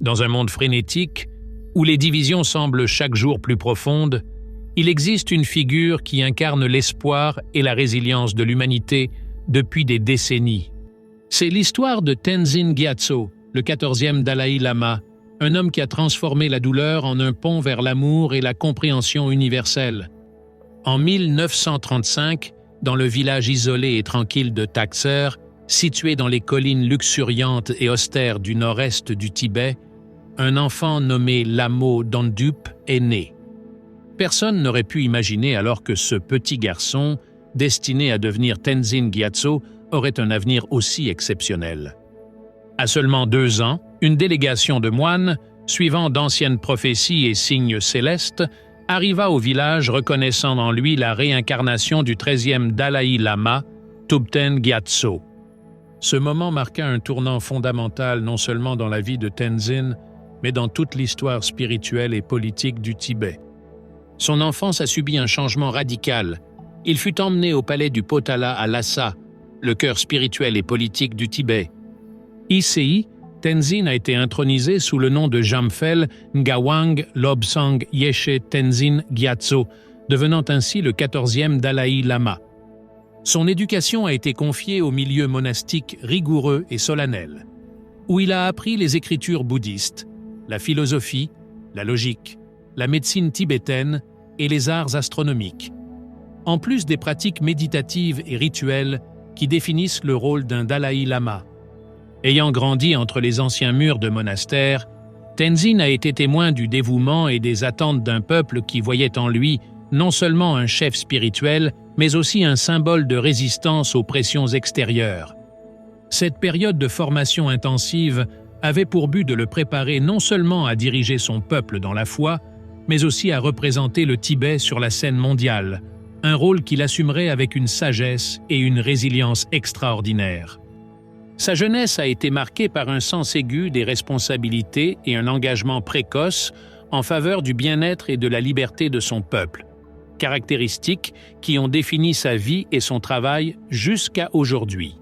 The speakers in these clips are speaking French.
Dans un monde frénétique, où les divisions semblent chaque jour plus profondes, il existe une figure qui incarne l'espoir et la résilience de l'humanité depuis des décennies. C'est l'histoire de Tenzin Gyatso, le 14e Dalaï Lama, un homme qui a transformé la douleur en un pont vers l'amour et la compréhension universelle. En 1935, dans le village isolé et tranquille de Taxer, situé dans les collines luxuriantes et austères du nord-est du Tibet, un enfant nommé Lamo Dondup est né. Personne n'aurait pu imaginer alors que ce petit garçon, destiné à devenir Tenzin Gyatso, aurait un avenir aussi exceptionnel. À seulement 2 ans, une délégation de moines, suivant d'anciennes prophéties et signes célestes, arriva au village reconnaissant en lui la réincarnation du 13e Dalaï Lama, Thubten Gyatso. Ce moment marqua un tournant fondamental non seulement dans la vie de Tenzin, mais dans toute l'histoire spirituelle et politique du Tibet. Son enfance a subi un changement radical. Il fut emmené au palais du Potala à Lhasa, le cœur spirituel et politique du Tibet. Ici, Tenzin a été intronisé sous le nom de Jamphel Ngawang Lobsang Yeshe Tenzin Gyatso, devenant ainsi le 14e Dalaï Lama. Son éducation a été confiée au milieu monastique rigoureux et solennel, où il a appris les écritures bouddhistes, la philosophie, la logique, la médecine tibétaine et les arts astronomiques, en plus des pratiques méditatives et rituelles qui définissent le rôle d'un Dalaï Lama. Ayant grandi entre les anciens murs de monastères, Tenzin a été témoin du dévouement et des attentes d'un peuple qui voyait en lui non seulement un chef spirituel, mais aussi un symbole de résistance aux pressions extérieures. Cette période de formation intensive avait pour but de le préparer non seulement à diriger son peuple dans la foi, mais aussi à représenter le Tibet sur la scène mondiale, un rôle qu'il assumerait avec une sagesse et une résilience extraordinaires. Sa jeunesse a été marquée par un sens aigu des responsabilités et un engagement précoce en faveur du bien-être et de la liberté de son peuple, caractéristiques qui ont défini sa vie et son travail jusqu'à aujourd'hui.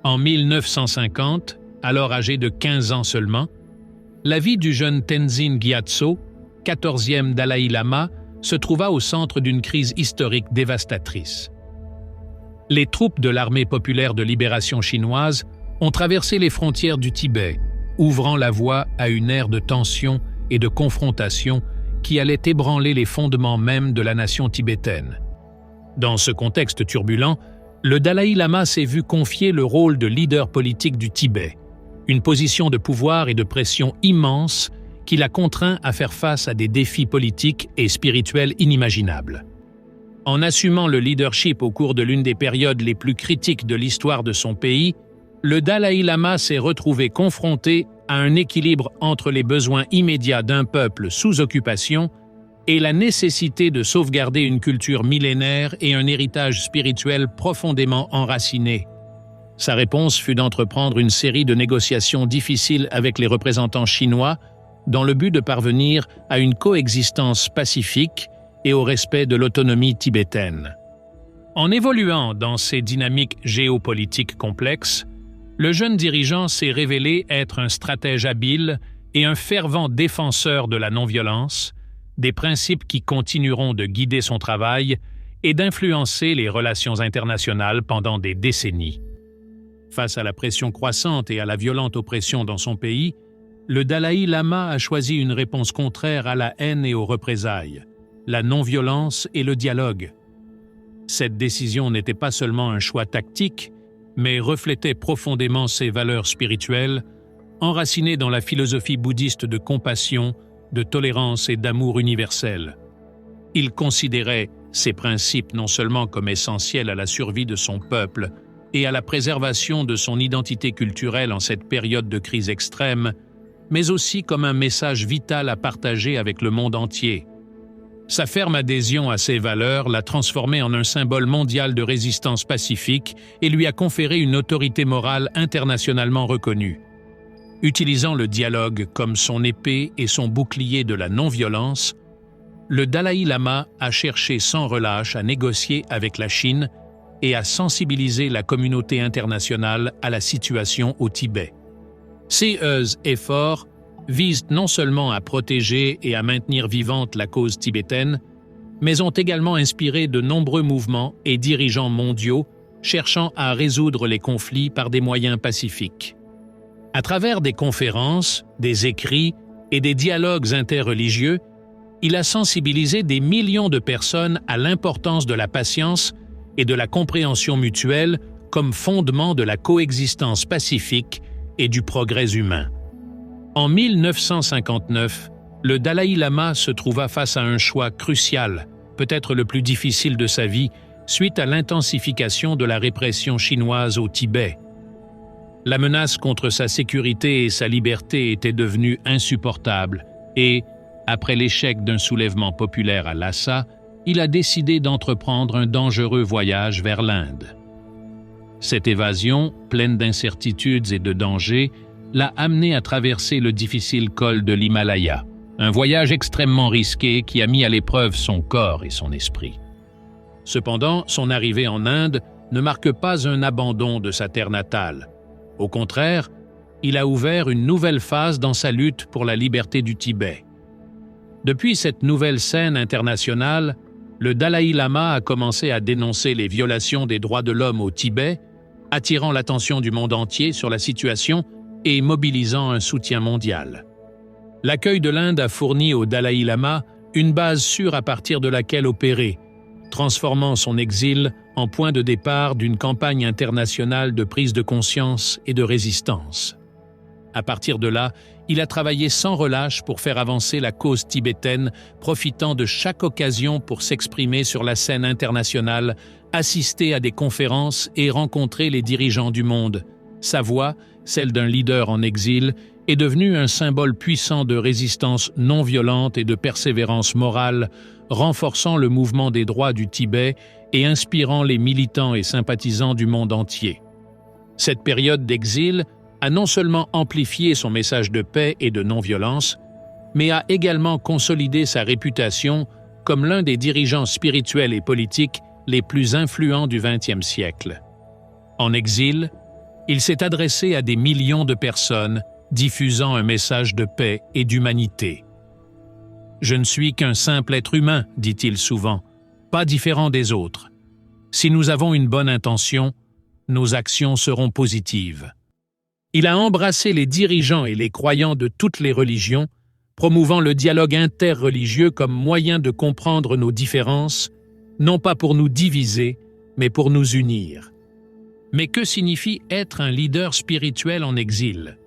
En 1950, alors âgé de 15 ans seulement, la vie du jeune Tenzin Gyatso, 14e Dalaï Lama, se trouva au centre d'une crise historique dévastatrice. Les troupes de l'armée populaire de libération chinoise ont traversé les frontières du Tibet, ouvrant la voie à une ère de tension et de confrontation qui allait ébranler les fondements mêmes de la nation tibétaine. Dans ce contexte turbulent, le Dalaï Lama s'est vu confier le rôle de leader politique du Tibet, une position de pouvoir et de pression immense qui l'a contraint à faire face à des défis politiques et spirituels inimaginables. En assumant le leadership au cours de l'une des périodes les plus critiques de l'histoire de son pays, le Dalaï Lama s'est retrouvé confronté à un équilibre entre les besoins immédiats d'un peuple sous occupation et la nécessité de sauvegarder une culture millénaire et un héritage spirituel profondément enraciné. Sa réponse fut d'entreprendre une série de négociations difficiles avec les représentants chinois dans le but de parvenir à une coexistence pacifique et au respect de l'autonomie tibétaine. En évoluant dans ces dynamiques géopolitiques complexes, le jeune dirigeant s'est révélé être un stratège habile et un fervent défenseur de la non-violence, des principes qui continueront de guider son travail et d'influencer les relations internationales pendant des décennies. Face à la pression croissante et à la violente oppression dans son pays, le Dalaï Lama a choisi une réponse contraire à la haine et aux représailles, la non-violence et le dialogue. Cette décision n'était pas seulement un choix tactique, mais reflétait profondément ses valeurs spirituelles, enracinées dans la philosophie bouddhiste de compassion, de tolérance et d'amour universel. Il considérait ces principes non seulement comme essentiels à la survie de son peuple et à la préservation de son identité culturelle en cette période de crise extrême, mais aussi comme un message vital à partager avec le monde entier. Sa ferme adhésion à ces valeurs l'a transformé en un symbole mondial de résistance pacifique et lui a conféré une autorité morale internationalement reconnue. Utilisant le dialogue comme son épée et son bouclier de la non-violence, le Dalaï Lama a cherché sans relâche à négocier avec la Chine et à sensibiliser la communauté internationale à la situation au Tibet. Ces efforts visent non seulement à protéger et à maintenir vivante la cause tibétaine, mais ont également inspiré de nombreux mouvements et dirigeants mondiaux cherchant à résoudre les conflits par des moyens pacifiques. À travers des conférences, des écrits et des dialogues interreligieux, il a sensibilisé des millions de personnes à l'importance de la patience et de la compréhension mutuelle comme fondement de la coexistence pacifique et du progrès humain. En 1959, le Dalaï Lama se trouva face à un choix crucial, peut-être le plus difficile de sa vie, suite à l'intensification de la répression chinoise au Tibet. La menace contre sa sécurité et sa liberté était devenue insupportable et, après l'échec d'un soulèvement populaire à Lhasa, il a décidé d'entreprendre un dangereux voyage vers l'Inde. Cette évasion, pleine d'incertitudes et de dangers, l'a amené à traverser le difficile col de l'Himalaya, un voyage extrêmement risqué qui a mis à l'épreuve son corps et son esprit. Cependant, son arrivée en Inde ne marque pas un abandon de sa terre natale. Au contraire, il a ouvert une nouvelle phase dans sa lutte pour la liberté du Tibet. Depuis cette nouvelle scène internationale, le Dalaï Lama a commencé à dénoncer les violations des droits de l'homme au Tibet, attirant l'attention du monde entier sur la situation et mobilisant un soutien mondial. L'accueil de l'Inde a fourni au Dalaï Lama une base sûre à partir de laquelle opérer, transformant son exil en point de départ d'une campagne internationale de prise de conscience et de résistance. À partir de là, il a travaillé sans relâche pour faire avancer la cause tibétaine, profitant de chaque occasion pour s'exprimer sur la scène internationale, assister à des conférences et rencontrer les dirigeants du monde. Sa voix, celle d'un leader en exil, est devenue un symbole puissant de résistance non violente et de persévérance morale, renforçant le mouvement des droits du Tibet et inspirant les militants et sympathisants du monde entier. Cette période d'exil a non seulement amplifié son message de paix et de non-violence, mais a également consolidé sa réputation comme l'un des dirigeants spirituels et politiques les plus influents du XXe siècle. En exil, il s'est adressé à des millions de personnes, diffusant un message de paix et d'humanité. « Je ne suis qu'un simple être humain, dit-il souvent, pas différent des autres. Si nous avons une bonne intention, nos actions seront positives. » Il a embrassé les dirigeants et les croyants de toutes les religions, promouvant le dialogue interreligieux comme moyen de comprendre nos différences, non pas pour nous diviser, mais pour nous unir. Mais que signifie être un leader spirituel en exil?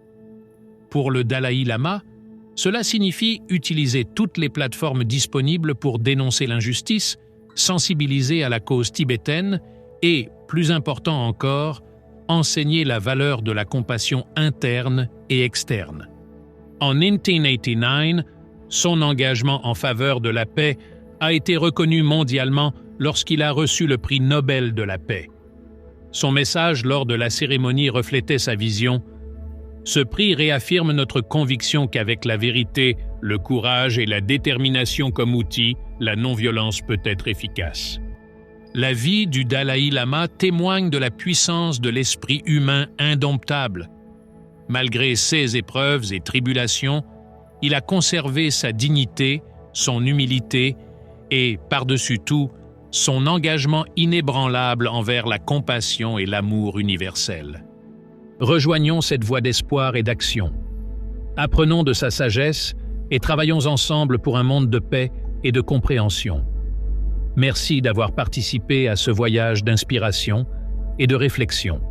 Pour le Dalaï Lama, cela signifie utiliser toutes les plateformes disponibles pour dénoncer l'injustice, sensibiliser à la cause tibétaine et, plus important encore, enseigner la valeur de la compassion interne et externe. En 1989, son engagement en faveur de la paix a été reconnu mondialement lorsqu'il a reçu le prix Nobel de la paix. Son message lors de la cérémonie reflétait sa vision. Ce prix réaffirme notre conviction qu'avec la vérité, le courage et la détermination comme outil, la non-violence peut être efficace. La vie du Dalaï Lama témoigne de la puissance de l'esprit humain indomptable. Malgré ses épreuves et tribulations, il a conservé sa dignité, son humilité et, par-dessus tout, son engagement inébranlable envers la compassion et l'amour universel. Rejoignons cette voie d'espoir et d'action. Apprenons de sa sagesse et travaillons ensemble pour un monde de paix et de compréhension. Merci d'avoir participé à ce voyage d'inspiration et de réflexion.